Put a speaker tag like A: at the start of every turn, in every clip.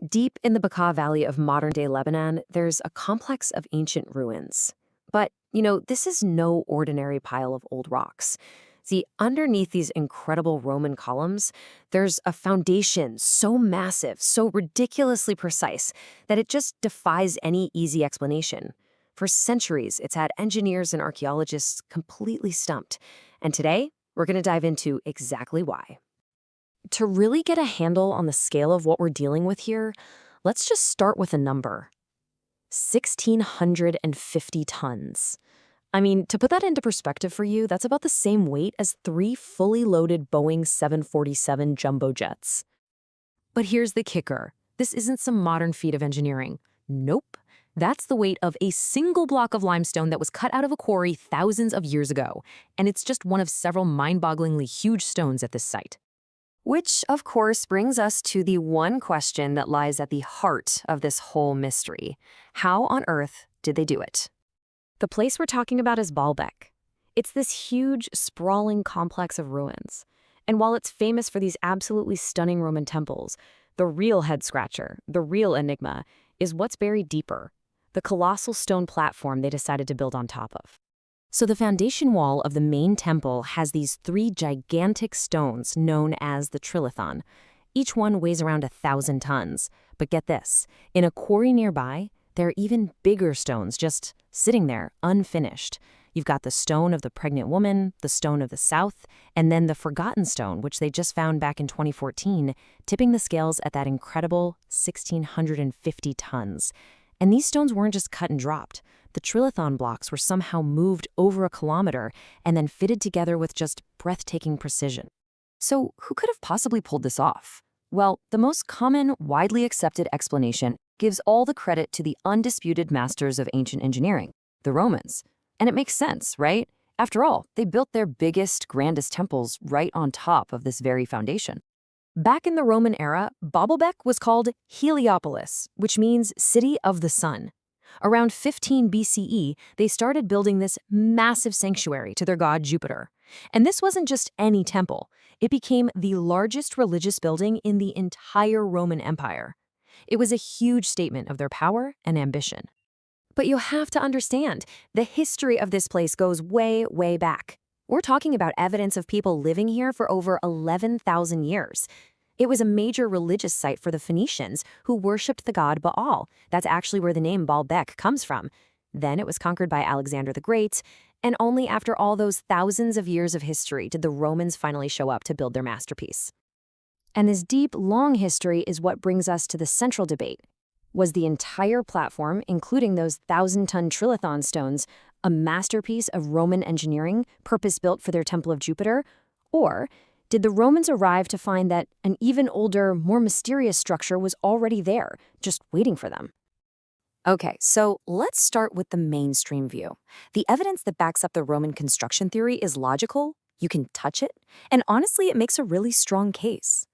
A: deep in the Bacchus Valley of modern-day Lebanon, there's a complex of ancient ruins. But, this is no ordinary pile of old rocks. See, underneath these incredible Roman columns, there's a foundation so massive, so ridiculously precise, that it just defies any easy explanation. For centuries, it's had engineers and archaeologists completely stumped. And today, we're going to dive into exactly why. To really get a handle on the scale of what we're dealing with here, let's just start with a number. 1,650 tons. I mean, to put that into perspective for you, that's about the same weight as 3 fully loaded Boeing 747 jumbo jets. But here's the kicker. This isn't some modern feat of engineering. Nope. That's the weight of a single block of limestone that was cut out of a quarry thousands of years ago, and it's just one of several mind-bogglingly huge stones at this site. Which, of course, brings us to the one question that lies at the heart of this whole mystery. How on earth did they do it? The place we're talking about is Baalbek. It's this huge, sprawling complex of ruins. And while it's famous for these absolutely stunning Roman temples, the real head-scratcher, the real enigma, is what's buried deeper, the colossal stone platform they decided to build on top of. So the foundation wall of the main temple has these 3 gigantic stones known as the Trilithon. Each one weighs around 1,000 tons. But get this, in a quarry nearby, there are even bigger stones just sitting there, unfinished. You've got the stone of the pregnant woman, the stone of the south, and then the forgotten stone, which they just found back in 2014, tipping the scales at that incredible 1,650 tons. And these stones weren't just cut and dropped. The Trilithon blocks were somehow moved over a kilometer and then fitted together with just breathtaking precision. So who could have possibly pulled this off? Well, the most common, widely accepted explanation gives all the credit to the undisputed masters of ancient engineering, the Romans. And it makes sense, right? After all, they built their biggest, grandest temples right on top of this very foundation. Back in the Roman era, Baalbek was called Heliopolis, which means City of the Sun. Around 15 BCE, they started building this massive sanctuary to their god Jupiter. And this wasn't just any temple. It became the largest religious building in the entire Roman Empire. It was a huge statement of their power and ambition. But you'll have to understand, the history of this place goes way, way back. We're talking about evidence of people living here for over 11,000 years. It was a major religious site for the Phoenicians, who worshipped the god Baal. That's actually where the name Baalbek comes from. Then it was conquered by Alexander the Great, and only after all those thousands of years of history did the Romans finally show up to build their masterpiece. And this deep, long history is what brings us to the central debate. Was the entire platform, including those 1,000-ton Trilithon stones, a masterpiece of Roman engineering, purpose-built for their Temple of Jupiter? Or did the Romans arrive to find that an even older, more mysterious structure was already there, just waiting for them? Okay, so let's start with the mainstream view. The evidence that backs up the Roman construction theory is logical, you can touch it, and honestly, it makes a really strong case.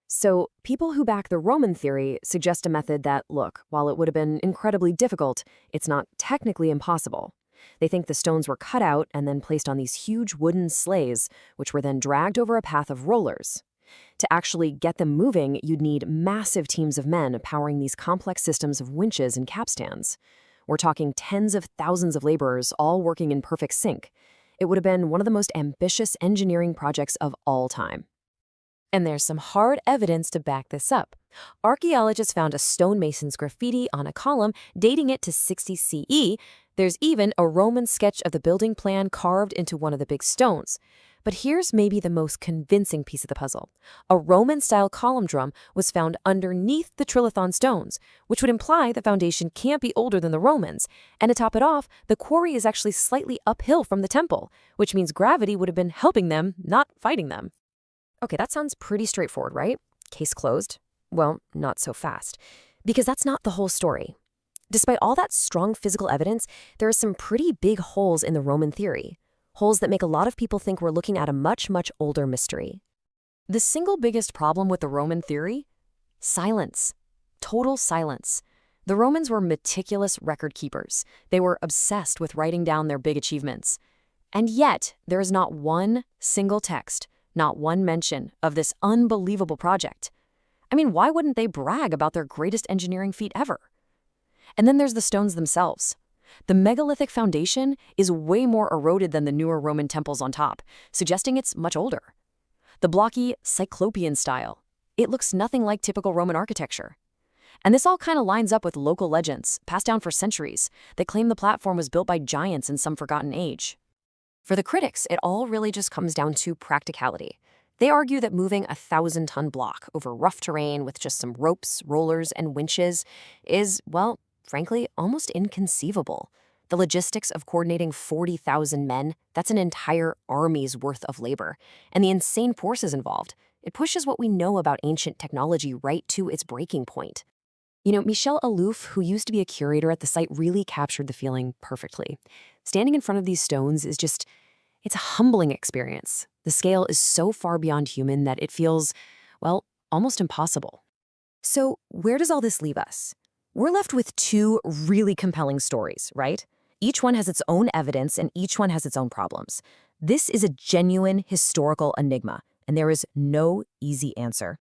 A: So people who back the Roman theory suggest a method that, look, while it would have been incredibly difficult, it's not technically impossible. They think the stones were cut out and then placed on these huge wooden sleighs, which were then dragged over a path of rollers. To actually get them moving, you'd need massive teams of men powering these complex systems of winches and capstans. We're talking tens of thousands of laborers all working in perfect sync. It would have been one of the most ambitious engineering projects of all time. And there's some hard evidence to back this up. Archaeologists found a stonemason's graffiti on a column dating it to 60 CE. There's even a Roman sketch of the building plan carved into one of the big stones. But here's maybe the most convincing piece of the puzzle. A Roman-style column drum was found underneath the Trilithon stones, which would imply the foundation can't be older than the Romans. And to top it off, the quarry is actually slightly uphill from the temple, which means gravity would have been helping them, not fighting them. Okay, that sounds pretty straightforward, right? Case closed? Well, not so fast. Because that's not the whole story. Despite all that strong physical evidence, there are some pretty big holes in the Roman theory. Holes that make a lot of people think we're looking at a much, much older mystery. The single biggest problem with the Roman theory? Silence. Total silence. The Romans were meticulous record keepers. They were obsessed with writing down their big achievements. And yet, there is not one single text, not one mention of this unbelievable project. I mean, why wouldn't they brag about their greatest engineering feat ever? And then there's the stones themselves. The megalithic foundation is way more eroded than the newer Roman temples on top, suggesting it's much older. The blocky, cyclopean style. It looks nothing like typical Roman architecture. And this all kind of lines up with local legends, passed down for centuries, that claim the platform was built by giants in some forgotten age. For the critics, it all really just comes down to practicality. They argue that moving a 1,000-ton block over rough terrain with just some ropes, rollers, and winches is, well, frankly, almost inconceivable. The logistics of coordinating 40,000 men, that's an entire army's worth of labor. And the insane forces involved, it pushes what we know about ancient technology right to its breaking point. Michel Alouf, who used to be a curator at the site, really captured the feeling perfectly. Standing in front of these stones is it's a humbling experience. The scale is so far beyond human that it feels, well, almost impossible. So where does all this leave us? We're left with two really compelling stories, right? Each one has its own evidence and each one has its own problems. This is a genuine historical enigma, and there is no easy answer.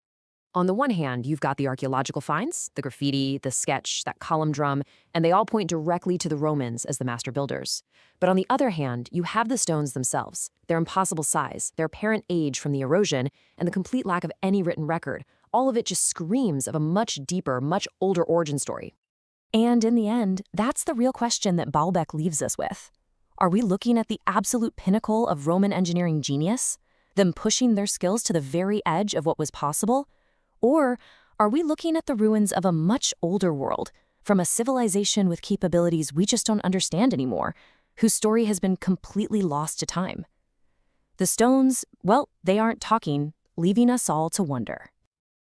A: On the one hand, you've got the archaeological finds, the graffiti, the sketch, that column drum, and they all point directly to the Romans as the master builders. But on the other hand, you have the stones themselves, their impossible size, their apparent age from the erosion, and the complete lack of any written record. All of it just screams of a much deeper, much older origin story. And in the end, that's the real question that Baalbek leaves us with. Are we looking at the absolute pinnacle of Roman engineering genius? Them pushing their skills to the very edge of what was possible? Or are we looking at the ruins of a much older world, from a civilization with capabilities we just don't understand anymore, whose story has been completely lost to time? The stones, well, they aren't talking, leaving us all to wonder.